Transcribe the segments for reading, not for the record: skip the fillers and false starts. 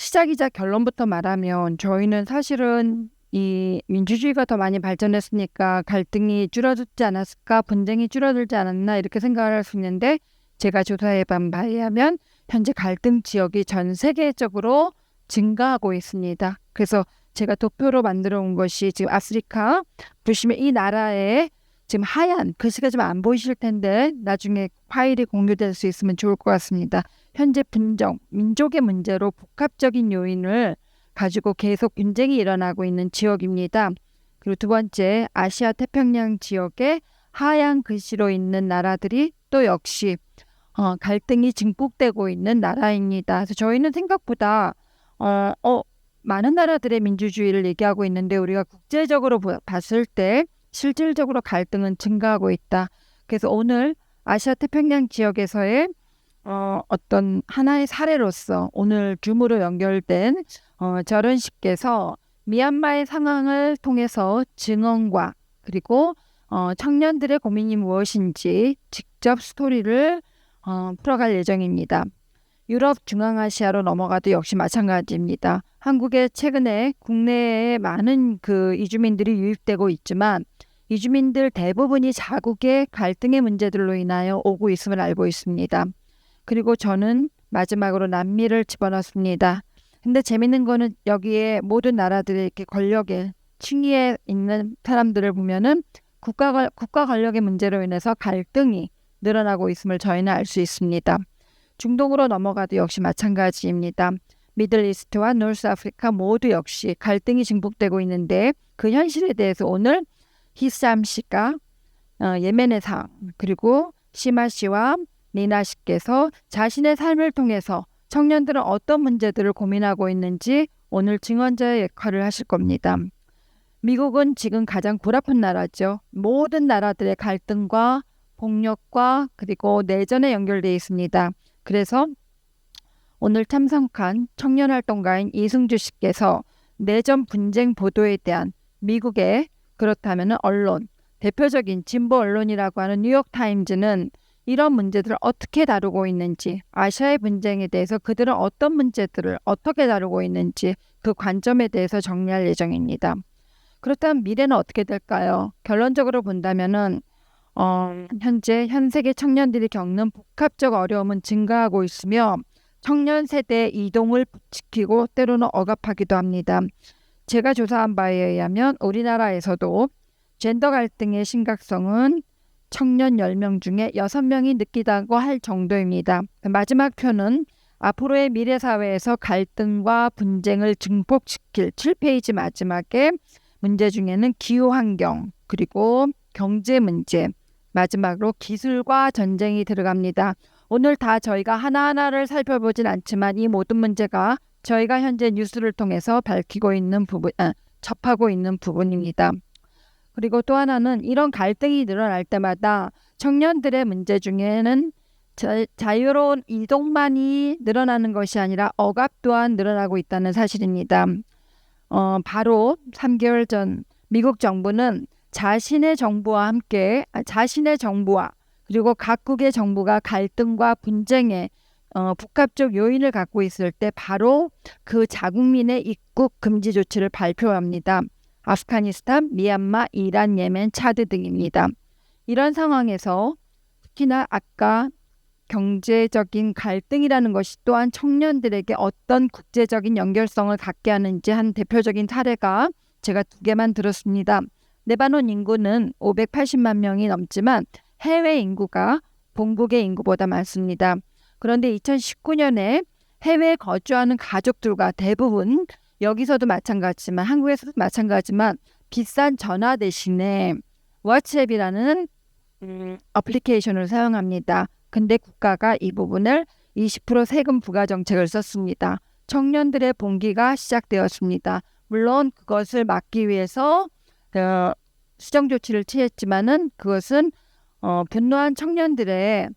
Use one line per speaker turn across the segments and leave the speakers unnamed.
시작이자 결론부터 말하면 저희는 사실은 이 민주주의가 더 많이 발전했으니까 갈등이 줄어들지 않았을까, 분쟁이 줄어들지 않았나 이렇게 생각을 할 수 있는데 제가 조사해본 바에 의하면 현재 갈등 지역이 전 세계적으로 증가하고 있습니다. 그래서 제가 도표로 만들어 온 것이 지금 아프리카 보시면 이 나라에 지금 하얀 글씨가 좀 안 보이실 텐데 나중에 파일이 공유될 수 있으면 좋을 것 같습니다. 현재 분정, 민족의 문제로 복합적인 요인을 가지고 계속 분쟁이 일어나고 있는 지역입니다. 그리고 두 번째, 아시아 태평양 지역에 하얀 글씨로 있는 나라들이 또 역시 갈등이 증폭되고 있는 나라입니다. 그래서 저희는 생각보다 많은 나라들의 민주주의를 얘기하고 있는데 우리가 국제적으로 봤을 때 실질적으로 갈등은 증가하고 있다. 그래서 오늘 아시아 태평양 지역에서의 어떤 하나의 사례로서 오늘 줌으로 연결된 절은씨께서 미얀마의 상황을 통해서 증언과 그리고 청년들의 고민이 무엇인지 직접 스토리를 풀어갈 예정입니다. 유럽, 중앙아시아로 넘어가도 역시 마찬가지입니다. 한국에 최근에 국내에 많은 그 이주민들이 유입되고 있지만 이주민들 대부분이 자국의 갈등의 문제들로 인하여 오고 있음을 알고 있습니다. 그리고 저는 마지막으로 남미를 집어넣습니다. 근데 재밌는 거는 여기에 모든 나라들의 이렇게 권력의 층위에 있는 사람들을 보면은 국가 권력의 문제로 인해서 갈등이 늘어나고 있음을 저희는 알 수 있습니다. 중동으로 넘어가도 역시 마찬가지입니다. 미들이스트와 노스 아프리카 모두 역시 갈등이 증폭되고 있는데 그 현실에 대해서 오늘 히삼 씨가 예멘의 상황 그리고 시마 씨와 니나 씨께서 자신의 삶을 통해서 청년들은 어떤 문제들을 고민하고 있는지 오늘 증언자의 역할을 하실 겁니다. 미국은 지금 가장 골아픈 나라죠. 모든 나라들의 갈등과 폭력과 그리고 내전에 연결되어 있습니다. 그래서 오늘 참석한 청년활동가인 이승주 씨께서 내전 분쟁 보도에 대한 미국의 그렇다면 언론, 대표적인 진보 언론이라고 하는 뉴욕타임즈는 이런 문제들을 어떻게 다루고 있는지, 아시아의 분쟁에 대해서 그들은 어떤 문제들을 어떻게 다루고 있는지 그 관점에 대해서 정리할 예정입니다. 그렇다면 미래는 어떻게 될까요? 결론적으로 본다면은 현재 현 세계 청년들이 겪는 복합적 어려움은 증가하고 있으며 청년 세대의 이동을 부추기고 때로는 억압하기도 합니다. 제가 조사한 바에 의하면 우리나라에서도 젠더 갈등의 심각성은 청년 10명 중에 6명이 느끼다고 할 정도입니다. 마지막 표는 앞으로의 미래 사회에서 갈등과 분쟁을 증폭시킬 7페이지 마지막에 문제 중에는 기후환경 그리고 경제 문제 마지막으로 기술과 전쟁이 들어갑니다. 오늘 다 저희가 하나하나를 살펴보진 않지만 이 모든 문제가 저희가 현재 뉴스를 통해서 밝히고 있는 접하고 있는 부분입니다. 그리고 또 하나는 이런 갈등이 늘어날 때마다 청년들의 문제 중에는 자유로운 이동만이 늘어나는 것이 아니라 억압 또한 늘어나고 있다는 사실입니다. 바로 3개월 전 미국 정부는 자신의 정부와 그리고 각국의 정부가 갈등과 분쟁에 복합적 요인을 갖고 있을 때 바로 그 자국민의 입국 금지 조치를 발표합니다. 아프가니스탄, 미얀마, 이란, 예멘, 차드 등입니다. 이런 상황에서 특히나 아까 경제적인 갈등이라는 것이 또한 청년들에게 어떤 국제적인 연결성을 갖게 하는지 한 대표적인 사례가 제가 2개만 들었습니다. 레바논 인구는 580만 명이 넘지만 해외 인구가 본국의 인구보다 많습니다. 그런데 2019년에 해외에 거주하는 가족들과 대부분 여기서도 마찬가지지만 한국에서도 마찬가지지만 비싼 전화 대신에 왓츠앱이라는 어플리케이션을 사용합니다. 근데 국가가 이 부분을 20% 세금 부과 정책을 썼습니다. 청년들의 봉기가 시작되었습니다. 물론 그것을 막기 위해서 수정 조치를 취했지만은 그것은 분노한 청년들의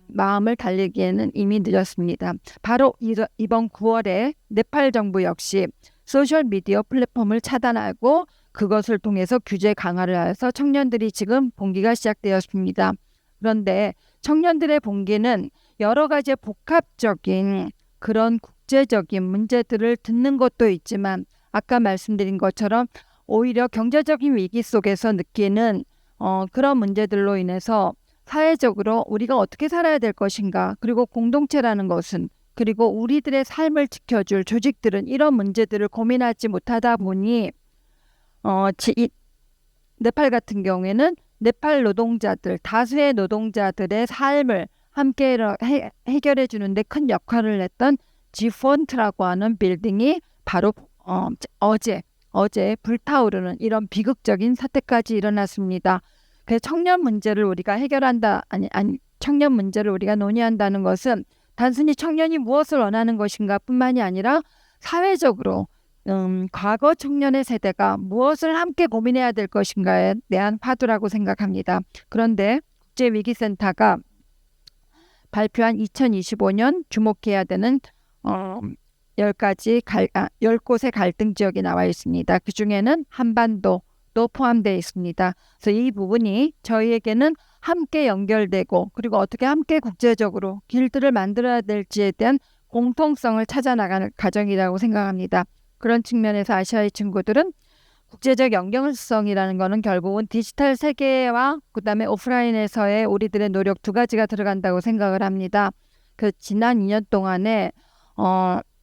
마음을 달래기에는 이미 늦었습니다. 바로 이번 9월에 네팔 정부 역시 소셜미디어 플랫폼을 차단하고 그것을 통해서 규제 강화를 해서 청년들이 지금 봉기가 시작되었습니다. 그런데 청년들의 봉기는 여러 가지 복합적인 그런 국제적인 문제들을 듣는 것도 있지만 아까 말씀드린 것처럼 오히려 경제적인 위기 속에서 느끼는 그런 문제들로 인해서 사회적으로 우리가 어떻게 살아야 될 것인가, 그리고 공동체라는 것은, 그리고 우리들의 삶을 지켜줄 조직들은 이런 문제들을 고민하지 못하다 보니 네팔 같은 경우에는 네팔 노동자들, 다수의 노동자들의 삶을 함께 해결해 주는데 큰 역할을 했던 지폰트라고 하는 빌딩이 바로 어제 불타오르는 이런 비극적인 사태까지 일어났습니다. 그래서 청년 문제를 우리가 해결한다, 청년 문제를 우리가 논의한다는 것은 단순히 청년이 무엇을 원하는 것인가 뿐만이 아니라 사회적으로 과거 청년의 세대가 무엇을 함께 고민해야 될 것인가에 대한 화두라고 생각합니다. 그런데 국제위기센터가 발표한 2025년 주목해야 되는 10곳의 갈등 지역이 나와 있습니다. 그중에는 한반도도 포함되어 있습니다. 그래서 이 부분이 저희에게는 함께 연결되고, 그리고 어떻게 함께 국제적으로 길들을 만들어야 될지에 대한 공통성을 찾아나가는 과정이라고 생각합니다. 그런 측면에서 아시아의 친구들은 국제적 연결성이라는 것은 결국은 디지털 세계와 그다음에 오프라인에서의 우리들의 노력 두 가지가 들어간다고 생각을 합니다. 그 지난 2년 동안에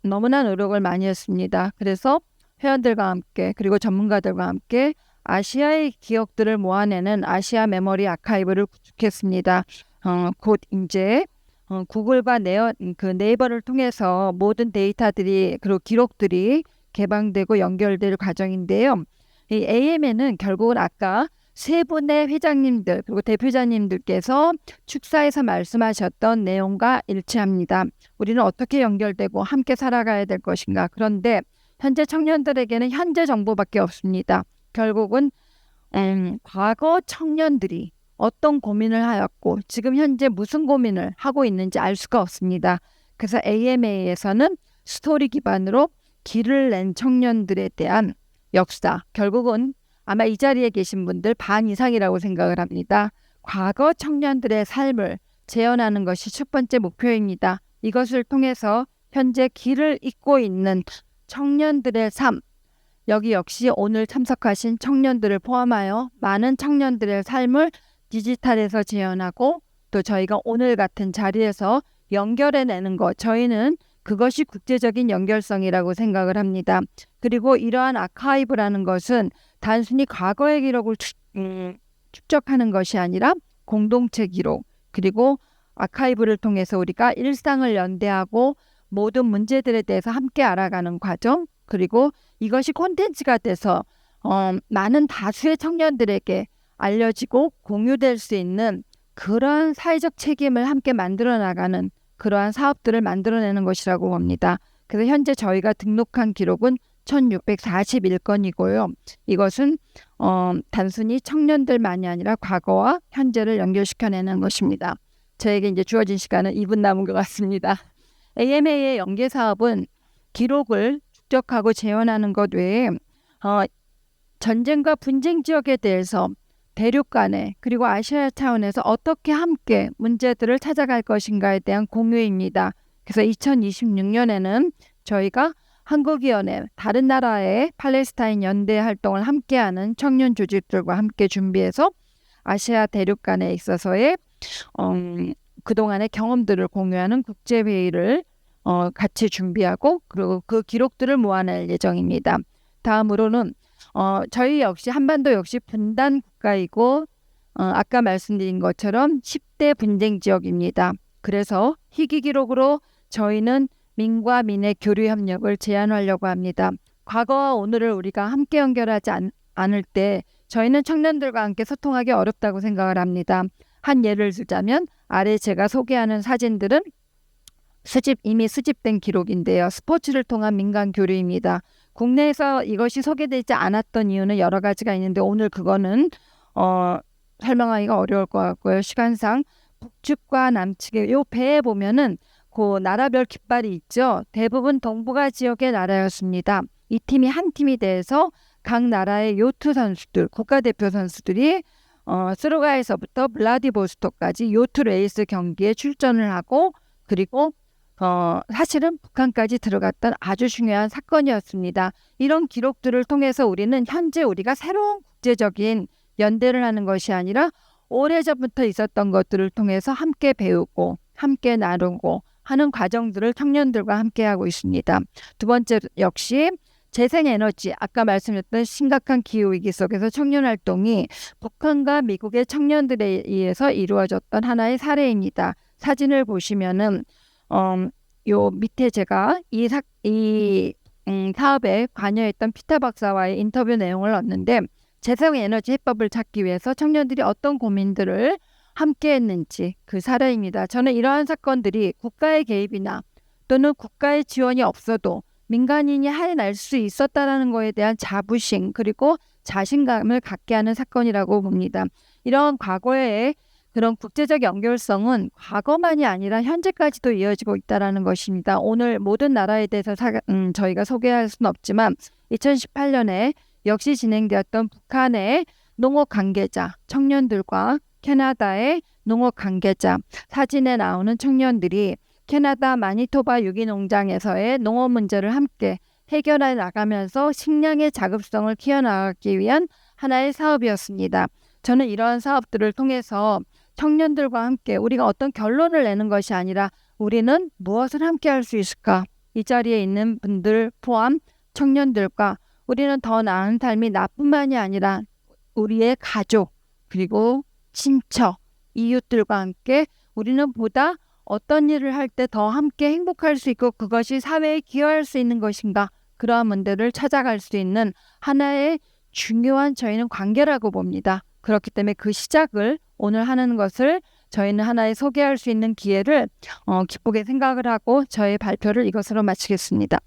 너무나 노력을 많이 했습니다. 그래서 회원들과 함께, 그리고 전문가들과 함께 아시아의 기억들을 모아내는 아시아 메모리 아카이브를 구축했습니다. 곧 이제 구글과 네이버를 통해서 모든 데이터들이, 그리고 기록들이 개방되고 연결될 과정인데요. 이 AM에는 결국은 아까 세 분의 회장님들 그리고 대표자님들께서 축사에서 말씀하셨던 내용과 일치합니다. 우리는 어떻게 연결되고 함께 살아가야 될 것인가. 그런데 현재 청년들에게는 현재 정보밖에 없습니다. 결국은 과거 청년들이 어떤 고민을 하였고 지금 현재 무슨 고민을 하고 있는지 알 수가 없습니다. 그래서 AMA에서는 스토리 기반으로 길을 낸 청년들에 대한 역사, 결국은 아마 이 자리에 계신 분들 반 이상이라고 생각을 합니다. 과거 청년들의 삶을 재현하는 것이 첫 번째 목표입니다. 이것을 통해서 현재 길을 잇고 있는 청년들의 삶, 여기 역시 오늘 참석하신 청년들을 포함하여 많은 청년들의 삶을 디지털에서 재현하고 또 저희가 오늘 같은 자리에서 연결해내는 것, 저희는 그것이 국제적인 연결성이라고 생각을 합니다. 그리고 이러한 아카이브라는 것은 단순히 과거의 기록을 축적하는 것이 아니라 공동체 기록, 그리고 아카이브를 통해서 우리가 일상을 연대하고 모든 문제들에 대해서 함께 알아가는 과정, 그리고 이것이 콘텐츠가 돼서 많은 다수의 청년들에게 알려지고 공유될 수 있는 그런 사회적 책임을 함께 만들어 나가는 그러한 사업들을 만들어내는 것이라고 봅니다. 그래서 현재 저희가 등록한 기록은 1641건이고요. 이것은 단순히 청년들만이 아니라 과거와 현재를 연결시켜내는 것입니다. 저에게 이제 주어진 시간은 2분 남은 것 같습니다. AMA의 연계 사업은 기록을 축적하고 재현하는 것 외에 전쟁과 분쟁 지역에 대해서 대륙 간에 그리고 아시아 차원에서 어떻게 함께 문제들을 찾아갈 것인가에 대한 공유입니다. 그래서 2026년에는 저희가 한국위원회, 다른 나라의 팔레스타인 연대 활동을 함께하는 청년 조직들과 함께 준비해서 아시아 대륙 간에 있어서의 그동안의 경험들을 공유하는 국제회의를 같이 준비하고 그리고 그 기록들을 모아낼 예정입니다. 다음으로는 저희 역시 한반도 역시 분단 국가이고 아까 말씀드린 것처럼 10대 분쟁 지역입니다. 그래서 희귀 기록으로 저희는 민과 민의 교류 협력을 제안하려고 합니다. 과거와 오늘을 우리가 함께 연결하지 않을 때 저희는 청년들과 함께 소통하기 어렵다고 생각을 합니다. 한 예를 들자면 아래 제가 소개하는 사진들은 이미 수집된 기록인데요. 스포츠를 통한 민간 교류입니다. 국내에서 이것이 소개되지 않았던 이유는 여러 가지가 있는데 오늘 그거는 설명하기가 어려울 것 같고요. 시간상 북측과 남측의 요 배에 보면은 그 나라별 깃발이 있죠. 대부분 동북아 지역의 나라였습니다. 이 팀이 한 팀이 돼서 각 나라의 요트 선수들, 국가대표 선수들이 스루가에서부터 블라디보스토크까지 요트 레이스 경기에 출전을 하고 그리고 사실은 북한까지 들어갔던 아주 중요한 사건이었습니다. 이런 기록들을 통해서 우리는 현재 우리가 새로운 국제적인 연대를 하는 것이 아니라 오래전부터 있었던 것들을 통해서 함께 배우고 함께 나누고 하는 과정들을 청년들과 함께 하고 있습니다. 두 번째 역시 재생에너지, 아까 말씀드렸던 심각한 기후위기 속에서 청년활동이 북한과 미국의 청년들에 의해서 이루어졌던 하나의 사례입니다. 사진을 보시면은 요 밑에 제가 이 사업에 관여했던 피터 박사와의 인터뷰 내용을 얻는데, 재생에너지 해법을 찾기 위해서 청년들이 어떤 고민들을 함께 했는지 그 사례입니다. 저는 이러한 사건들이 국가의 개입이나 또는 국가의 지원이 없어도 민간인이 해낼 수 있었다라는 것에 대한 자부심 그리고 자신감을 갖게 하는 사건이라고 봅니다. 이런 과거의 그런 국제적 연결성은 과거만이 아니라 현재까지도 이어지고 있다는 것입니다. 오늘 모든 나라에 대해서 저희가 소개할 수는 없지만 2018년에 역시 진행되었던 북한의 농업 관계자 청년들과 캐나다의 농업 관계자, 사진에 나오는 청년들이 캐나다 마니토바 유기농장에서의 농업 문제를 함께 해결해 나가면서 식량의 자급성을 키워나가기 위한 하나의 사업이었습니다. 저는 이러한 사업들을 통해서 청년들과 함께 우리가 어떤 결론을 내는 것이 아니라 우리는 무엇을 함께 할 수 있을까? 이 자리에 있는 분들 포함 청년들과 우리는 더 나은 삶이 나뿐만이 아니라 우리의 가족 그리고 친척, 이웃들과 함께 우리는 보다 어떤 일을 할 때 더 함께 행복할 수 있고 그것이 사회에 기여할 수 있는 것인가, 그러한 문제를 찾아갈 수 있는 하나의 중요한 저희는 관계라고 봅니다. 그렇기 때문에 그 시작을 오늘 하는 것을 저희는 하나의 소개할 수 있는 기회를 기쁘게 생각을 하고 저의 발표를 이것으로 마치겠습니다.